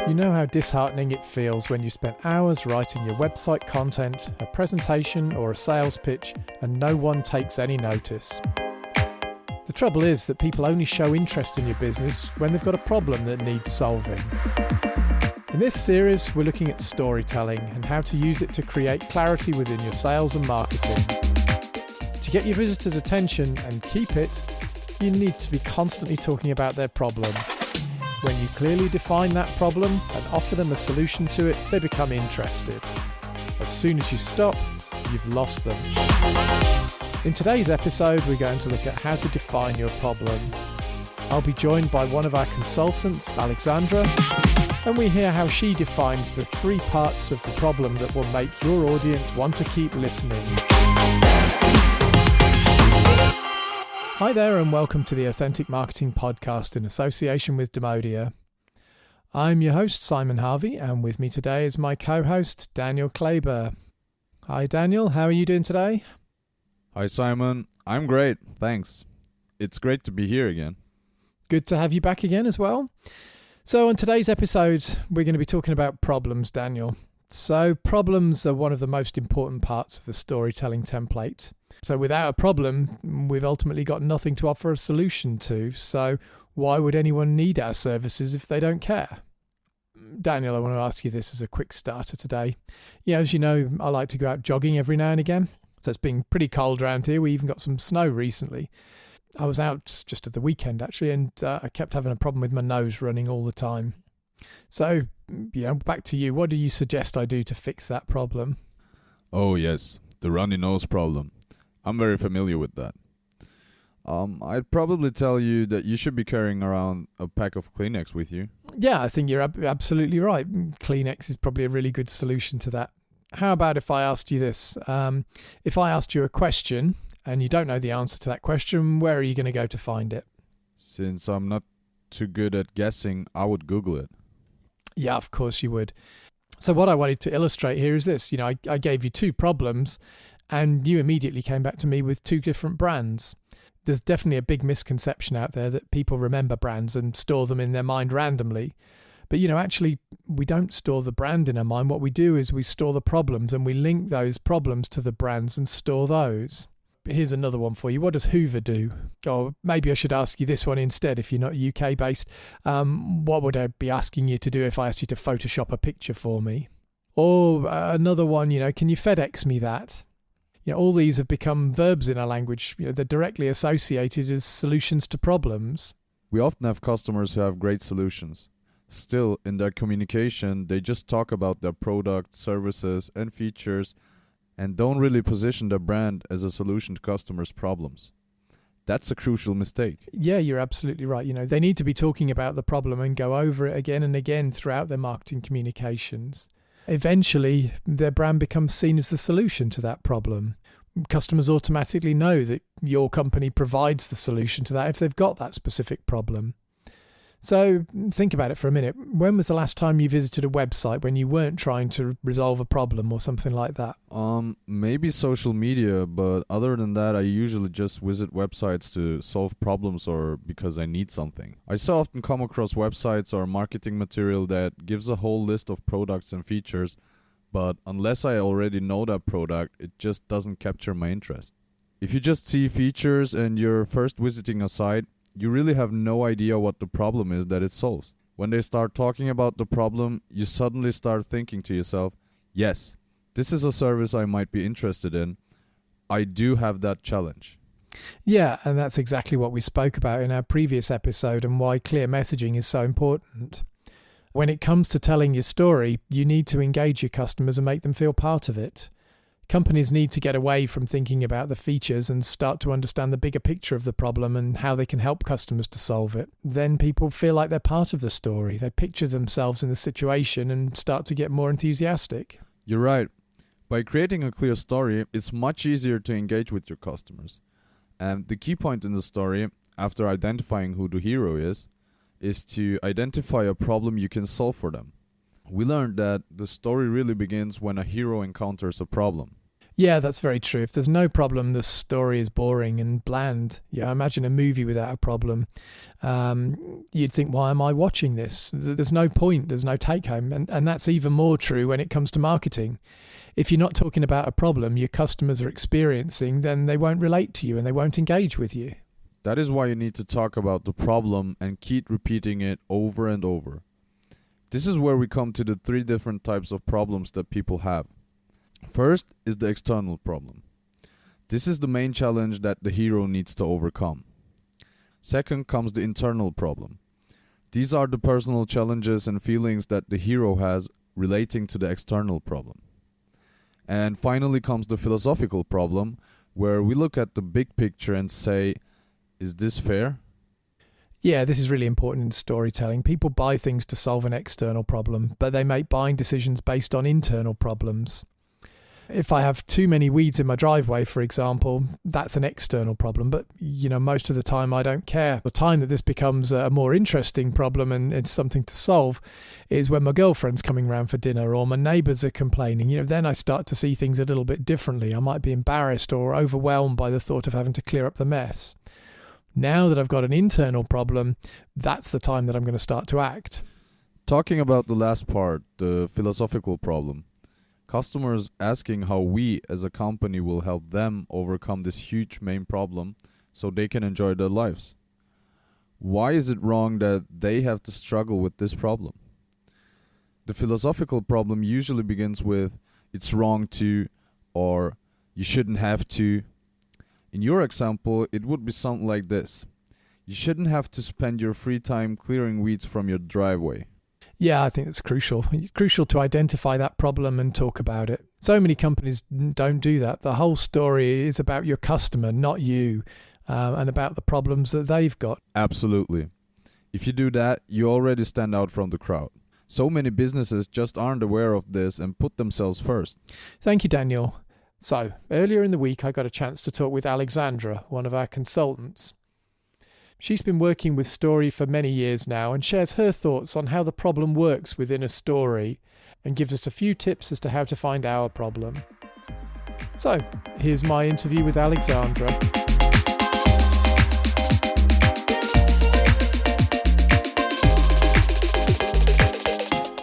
You know how disheartening it feels when you spend hours writing your website content, a presentation or a sales pitch, and no one takes any notice. The trouble is that people only show interest in your business when they've got a problem that needs solving. In this series, we're looking at storytelling and how to use it to create clarity within your sales and marketing. To get your visitors' attention and keep it, you need to be constantly talking about their problem. When you clearly define that problem and offer them a solution to it, they become interested. As soon as you stop, you've lost them. In today's episode, we're going to look at how to define your problem. I'll be joined by one of our consultants, Alexandra, and we hear how she defines the 3 parts of the problem that will make your audience want to keep listening. Hi there and welcome to the Authentic Marketing Podcast in association with Demodia. I'm your host, Simon Harvey, and with me today is my co-host, Daniel Kleber. Hi Daniel, how are you doing today? Hi Simon, I'm great, thanks. It's great to be here again. Good to have you back again as well. So on today's episode, we're going to be talking about problems, Daniel. So problems are one of the most important parts of the storytelling template. So without a problem, we've ultimately got nothing to offer a solution to. So why would anyone need our services if they don't care? Daniel, I want to ask you this as a quick starter today. Yeah, as you know, I like to go out jogging every now and again. So it's been pretty cold around here. We even got some snow recently. I was out just at the weekend actually, and I kept having a problem with my nose running all the time. So, back to you. What do you suggest I do to fix that problem? Oh yes, the runny nose problem. I'm very familiar with that. I'd probably tell you that you should be carrying around a pack of Kleenex with you. Yeah, I think you're absolutely right. Kleenex is probably a really good solution to that. How about if I asked you this? If I asked you a question and you don't know the answer to that question, where are you going to go to find it? Since I'm not too good at guessing, I would Google it. Yeah, of course you would. So what I wanted to illustrate here is this. I gave you 2 problems and you immediately came back to me with 2 different brands. There's definitely a big misconception out there that people remember brands and store them in their mind randomly. But, actually, we don't store the brand in our mind. What we do is we store the problems and we link those problems to the brands and store those. Here's another one for you. What does Hoover do? Or maybe I should ask you this one instead if you're not UK based. What would I be asking you to do if I asked you to Photoshop a picture for me? Or another one, can you FedEx me that? All these have become verbs in our language. They're directly associated as solutions to problems. We often have customers who have great solutions. Still, in their communication, they just talk about their product, services, and features, and don't really position their brand as a solution to customers' problems. That's a crucial mistake. Yeah, you're absolutely right. They need to be talking about the problem and go over it again and again throughout their marketing communications. Eventually, their brand becomes seen as the solution to that problem. Customers automatically know that your company provides the solution to that if they've got that specific problem. So think about it for a minute. When was the last time you visited a website when you weren't trying to resolve a problem or something like that? Maybe social media, but other than that, I usually just visit websites to solve problems or because I need something. I so often come across websites or marketing material that gives a whole list of products and features, but unless I already know that product, it just doesn't capture my interest. If you just see features and you're first visiting a site, you really have no idea what the problem is that it solves. When they start talking about the problem, you suddenly start thinking to yourself, yes, this is a service I might be interested in. I do have that challenge. Yeah, and that's exactly what we spoke about in our previous episode and why clear messaging is so important. When it comes to telling your story, you need to engage your customers and make them feel part of it. Companies need to get away from thinking about the features and start to understand the bigger picture of the problem and how they can help customers to solve it. Then people feel like they're part of the story. They picture themselves in the situation and start to get more enthusiastic. You're right. By creating a clear story, it's much easier to engage with your customers. And the key point in the story, after identifying who the hero is to identify a problem you can solve for them. We learned that the story really begins when a hero encounters a problem. Yeah, that's very true. If there's no problem, the story is boring and bland. Yeah, imagine a movie without a problem. You'd think, why am I watching this? There's no point. There's no take home. And that's even more true when it comes to marketing. If you're not talking about a problem your customers are experiencing, then they won't relate to you and they won't engage with you. That is why you need to talk about the problem and keep repeating it over and over. This is where we come to the 3 different types of problems that people have. First is the external problem. This is the main challenge that the hero needs to overcome. Second comes the internal problem. These are the personal challenges and feelings that the hero has relating to the external problem. And finally comes the philosophical problem, where we look at the big picture and say, is this fair? Yeah, this is really important in storytelling. People buy things to solve an external problem, but they make buying decisions based on internal problems. If I have too many weeds in my driveway, for example, that's an external problem. But, most of the time I don't care. The time that this becomes a more interesting problem and it's something to solve is when my girlfriend's coming round for dinner or my neighbours are complaining. Then I start to see things a little bit differently. I might be embarrassed or overwhelmed by the thought of having to clear up the mess. Now that I've got an internal problem, that's the time that I'm going to start to act. Talking about the last part, the philosophical problem. Customers asking how we as a company will help them overcome this huge main problem so they can enjoy their lives. Why is it wrong that they have to struggle with this problem? The philosophical problem usually begins with it's wrong to, or you shouldn't have to. In your example, it would be something like this. You shouldn't have to spend your free time clearing weeds from your driveway. Yeah, I think it's crucial. It's crucial to identify that problem and talk about it. So many companies don't do that. The whole story is about your customer, not you, and about the problems that they've got. Absolutely. If you do that, you already stand out from the crowd. So many businesses just aren't aware of this and put themselves first. Thank you, Daniel. So, earlier in the week, I got a chance to talk with Alexandra, one of our consultants. She's been working with story for many years now and shares her thoughts on how the problem works within a story and gives us a few tips as to how to find our problem. So, here's my interview with Alexandra.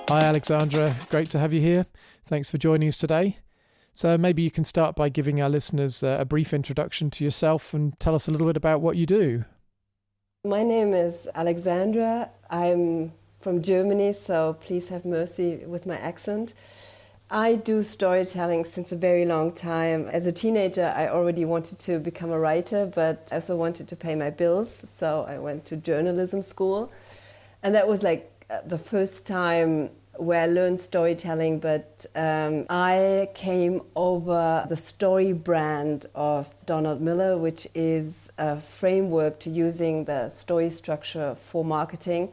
Hi Alexandra, great to have you here. Thanks for joining us today. So maybe you can start by giving our listeners a brief introduction to yourself and tell us a little bit about what you do. My name is Alexandra. I'm from Germany, so please have mercy with my accent. I do storytelling since a very long time. As a teenager, I already wanted to become a writer, but I also wanted to pay my bills, so I went to journalism school. And that was like the first time where I learned storytelling, but I came over the story brand of Donald Miller, which is a framework to using the story structure for marketing.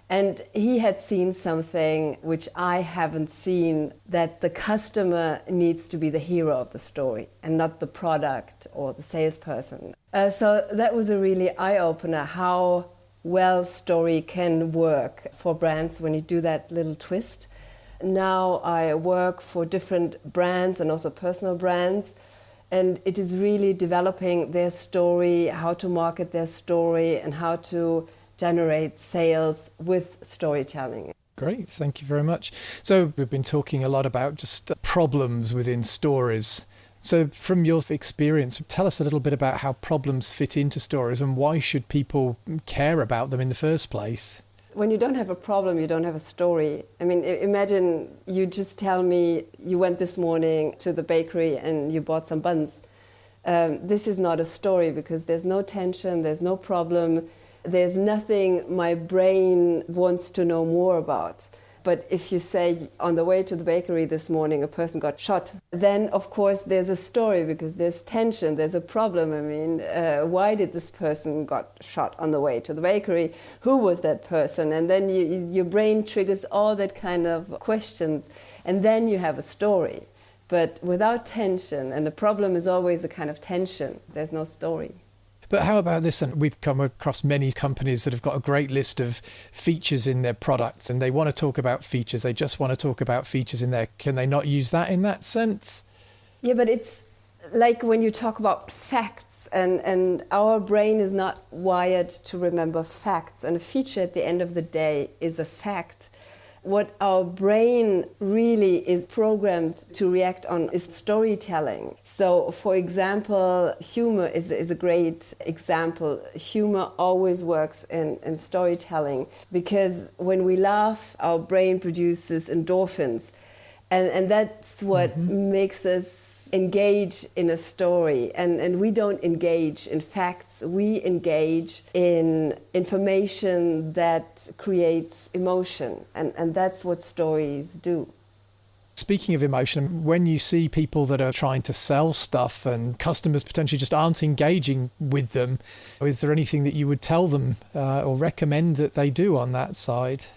And he had seen something which I haven't seen, that the customer needs to be the hero of the story and not the product or the salesperson. So that was a really eye-opener, how well story can work for brands when you do that little twist. Now I work for different brands and also personal brands, and it is really developing their story, how to market their story and how to generate sales with storytelling. Great, thank you very much. So we've been talking a lot about just problems within stories. So from your experience, tell us a little bit about how problems fit into stories and why should people care about them in the first place? When you don't have a problem, you don't have a story. I mean, imagine you just tell me you went this morning to the bakery and you bought some buns. This is not a story because there's no tension, there's no problem, there's nothing my brain wants to know more about. But if you say on the way to the bakery this morning a person got shot, then of course there's a story because there's tension, there's a problem. I mean, why did this person got shot on the way to the bakery? Who was that person? And then your brain triggers all that kind of questions, and then you have a story. But without tension, and the problem is always a kind of tension, there's no story. But how about this? And we've come across many companies that have got a great list of features in their products and they want to talk about features. They just want to talk about features in there. Can they not use that in that sense? Yeah, but it's like when you talk about facts, and our brain is not wired to remember facts, and a feature at the end of the day is a fact. What our brain really is programmed to react on is storytelling. So, for example, humor is a great example. Humor always works in storytelling, because when we laugh, our brain produces endorphins. And that's what makes us engage in a story. And we don't engage in facts, we engage in information that creates emotion. And that's what stories do. Speaking of emotion, when you see people that are trying to sell stuff and customers potentially just aren't engaging with them, is there anything that you would tell them or recommend that they do on that side?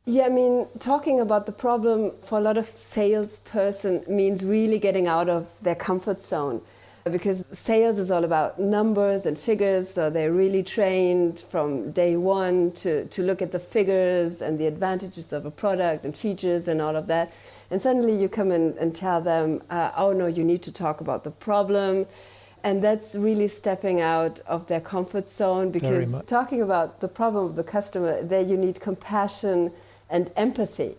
Yeah, I mean, talking about the problem for a lot of salesperson means really getting out of their comfort zone, because sales is all about numbers and figures. So they're really trained from day one to look at the figures and the advantages of a product and features and all of that. And suddenly you come in and tell them, oh no, you need to talk about the problem. And that's really stepping out of their comfort zone, because talking about the problem of the customer, there you need compassion and empathy.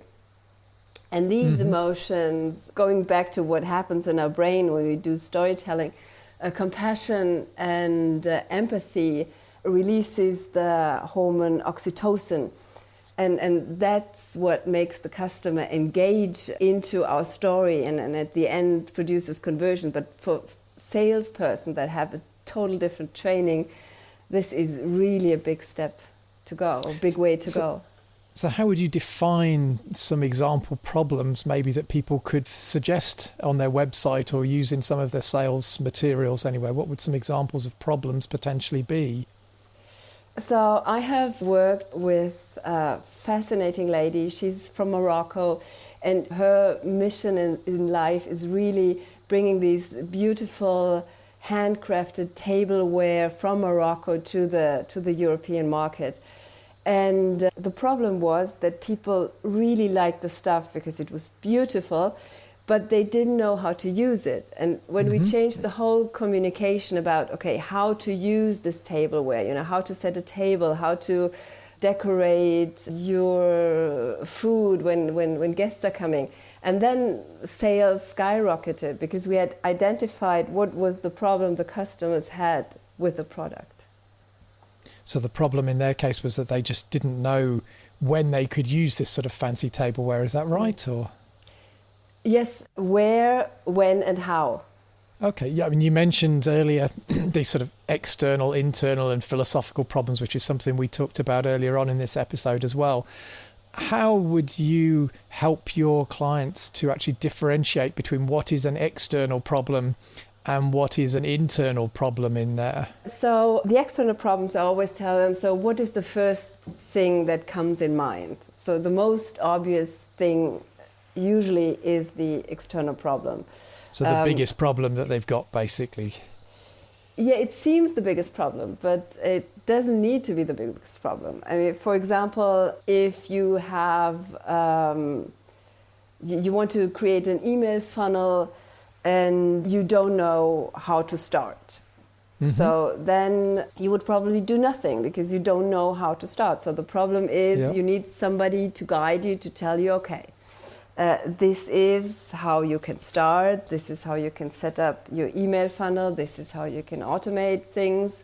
And these emotions, going back to what happens in our brain when we do storytelling, compassion and empathy releases the hormone oxytocin. And that's what makes the customer engage into our story, and at the end produces conversion. But for salesperson that have a total different training, this is really a big step to go, a big way to go. So how would you define some example problems maybe that people could suggest on their website or use in some of their sales materials anyway? What would some examples of problems potentially be? So I have worked with a fascinating lady. She's from Morocco, and her mission in life is really bringing these beautiful handcrafted tableware from Morocco to the European market. And the problem was that people really liked the stuff because it was beautiful, but they didn't know how to use it. And when we changed the whole communication about, okay, how to use this tableware, you know, how to set a table, how to decorate your food when guests are coming. And then sales skyrocketed because we had identified what was the problem the customers had with the product. So the problem in their case was that they just didn't know when they could use this sort of fancy tableware. Is that right? Or yes, where, when, and how. Okay, yeah. I mean, you mentioned earlier these sort of external, internal, and philosophical problems, which is something we talked about earlier on in this episode as well. How would you help your clients to actually differentiate between what is an external problem and what is an internal problem in there? So the external problems, I always tell them, so what is the first thing that comes in mind? So the most obvious thing usually is the external problem. So the biggest problem that they've got, basically. Yeah, it seems the biggest problem, but it doesn't need to be the biggest problem. I mean, for example, if you have, you want to create an email funnel and you don't know how to start. So then you would probably do nothing because you don't know how to start. So the problem is you need somebody to guide you, to tell you, okay, this is how you can start, this is how you can set up your email funnel, this is how you can automate things.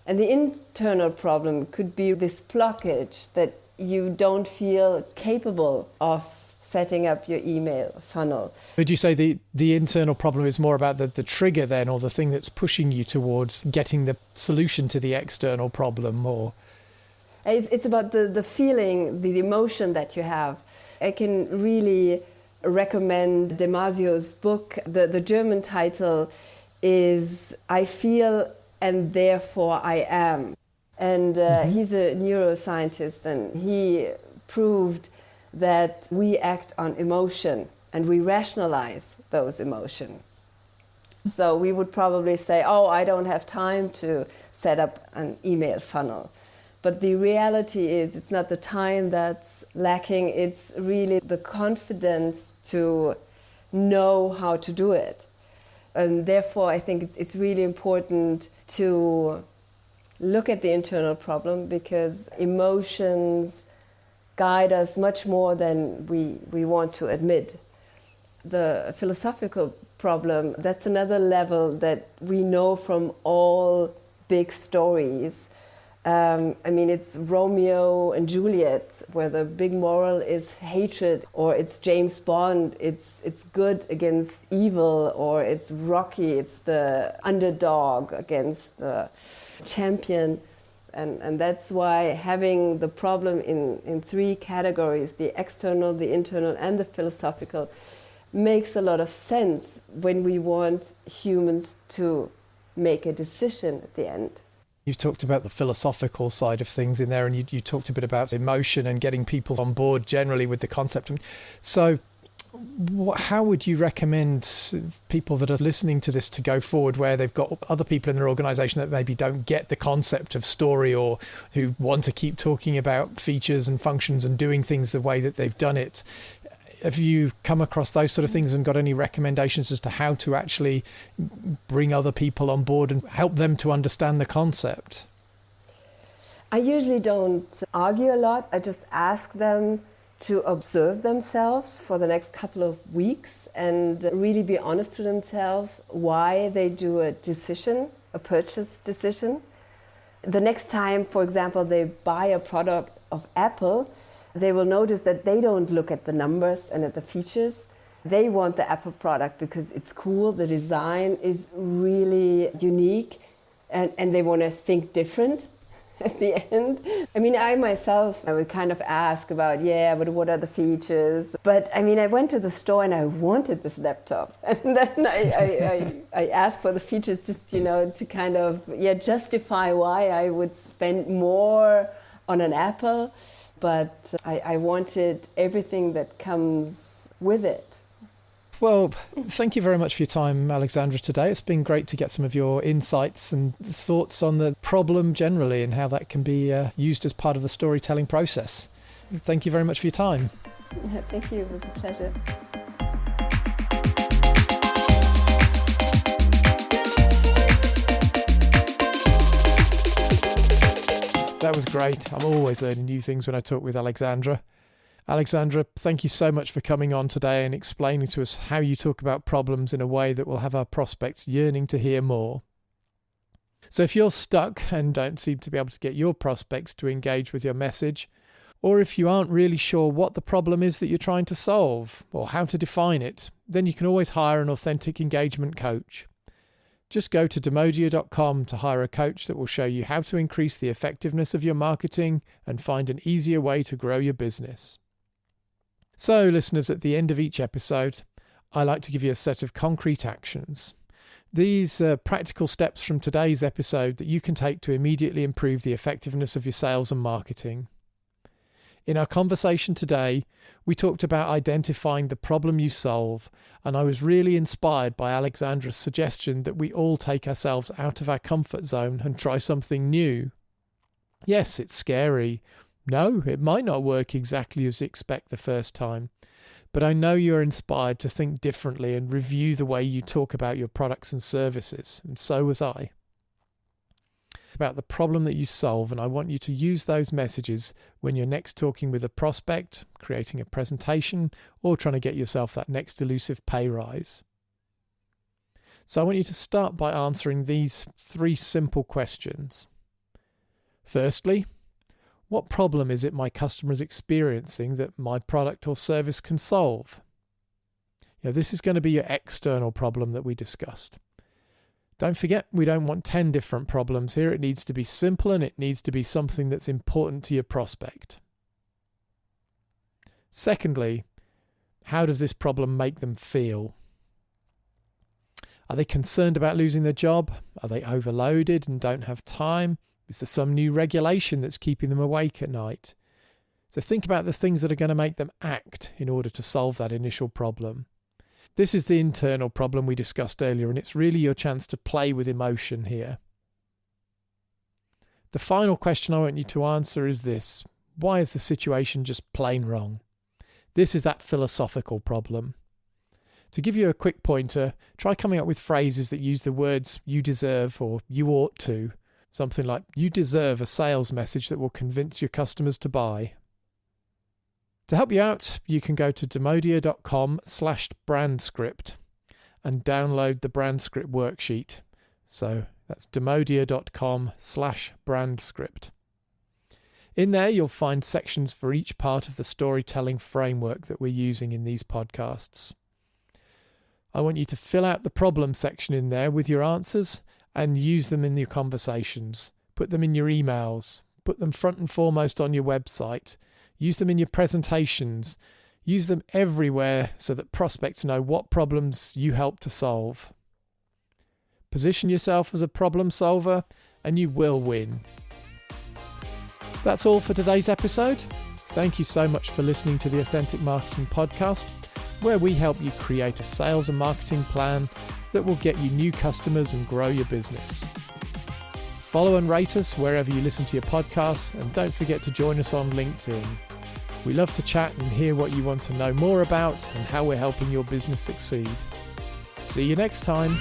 And the internal problem could be this blockage that you don't feel capable of setting up your email funnel. Would you say the internal problem is more about the trigger then, or the thing that's pushing you towards getting the solution to the external problem? Or it's about the feeling, the emotion that you have. I can really recommend Damasio's book. The German title is I Feel and Therefore I Am. And he's a neuroscientist, and he proved that we act on emotion and we rationalize those emotions. So we would probably say, oh, I don't have time to set up an email funnel. But the reality is it's not the time that's lacking, it's really the confidence to know how to do it. And therefore, I think it's really important to look at the internal problem, because emotions guide us much more than we want to admit. The philosophical problem, that's another level that we know from all big stories. It's Romeo and Juliet, where the big moral is hatred, or it's James Bond, it's good against evil, or it's Rocky, it's the underdog against the champion. And that's why having the problem in three categories, the external, the internal, and the philosophical, makes a lot of sense when we want humans to make a decision at the end. You've talked about the philosophical side of things in there, and you talked a bit about emotion and getting people on board generally with the concept. So how would you recommend people that are listening to this to go forward, where they've got other people in their organisation that maybe don't get the concept of story, or who want to keep talking about features and functions and doing things the way that they've done it? Have you come across those sort of things and got any recommendations as to how to actually bring other people on board and help them to understand the concept? I usually don't argue a lot. I just ask them to observe themselves for the next couple of weeks and really be honest to themselves why they do a decision, a purchase decision. The next time, for example, they buy a product of Apple, they will notice that they don't look at the numbers and at the features. They want the Apple product because it's cool, the design is really unique, and they want to think different at the end. I myself, I would kind of ask about, but what are the features? But I went to the store and I wanted this laptop. And then I asked for the features just, to kind of, justify why I would spend more on an Apple. But I wanted everything that comes with it. Well, thank you very much for your time, Alexandra, today. It's been great to get some of your insights and thoughts on the problem generally and how that can be used as part of the storytelling process. Thank you very much for your time. Thank you. It was a pleasure. That was great. I'm always learning new things when I talk with Alexandra. Alexandra, thank you so much for coming on today and explaining to us how you talk about problems in a way that will have our prospects yearning to hear more. So if you're stuck and don't seem to be able to get your prospects to engage with your message, or if you aren't really sure what the problem is that you're trying to solve or how to define it, then you can always hire an authentic engagement coach. Just go to demodia.com to hire a coach that will show you how to increase the effectiveness of your marketing and find an easier way to grow your business. So, listeners, at the end of each episode, I like to give you a set of concrete actions. These are practical steps from today's episode that you can take to immediately improve the effectiveness of your sales and marketing. In our conversation today, we talked about identifying the problem you solve, and I was really inspired by Alexandra's suggestion that we all take ourselves out of our comfort zone and try something new. Yes, it's scary. No, it might not work exactly as you expect the first time, but I know you're inspired to think differently and review the way you talk about your products and services, and so was I. About the problem that you solve, and I want you to use those messages when you're next talking with a prospect, creating a presentation, or trying to get yourself that next elusive pay rise. So I want you to start by answering these 3 simple questions. Firstly, what problem is it my customer is experiencing that my product or service can solve? This is going to be your external problem that we discussed. Don't forget, we don't want 10 different problems here. It needs to be simple and it needs to be something that's important to your prospect. Secondly, how does this problem make them feel? Are they concerned about losing their job? Are they overloaded and don't have time? Is there some new regulation that's keeping them awake at night? So think about the things that are going to make them act in order to solve that initial problem. This is the internal problem we discussed earlier, and it's really your chance to play with emotion here. The final question I want you to answer is this: why is the situation just plain wrong? This is that philosophical problem. To give you a quick pointer, try coming up with phrases that use the words you deserve or you ought to. Something like, you deserve a sales message that will convince your customers to buy. To help you out, you can go to demodia.com/brandscript and download the brandscript worksheet. So that's demodia.com/brandscript. In there, you'll find sections for each part of the storytelling framework that we're using in these podcasts. I want you to fill out the problem section in there with your answers and use them in your conversations. Put them in your emails. Put them front and foremost on your website. Use them in your presentations. Use them everywhere so that prospects know what problems you help to solve. Position yourself as a problem solver and you will win. That's all for today's episode. Thank you so much for listening to the Authentic Marketing Podcast, where we help you create a sales and marketing plan that will get you new customers and grow your business. Follow and rate us wherever you listen to your podcasts, and don't forget to join us on LinkedIn. We love to chat and hear what you want to know more about and how we're helping your business succeed. See you next time.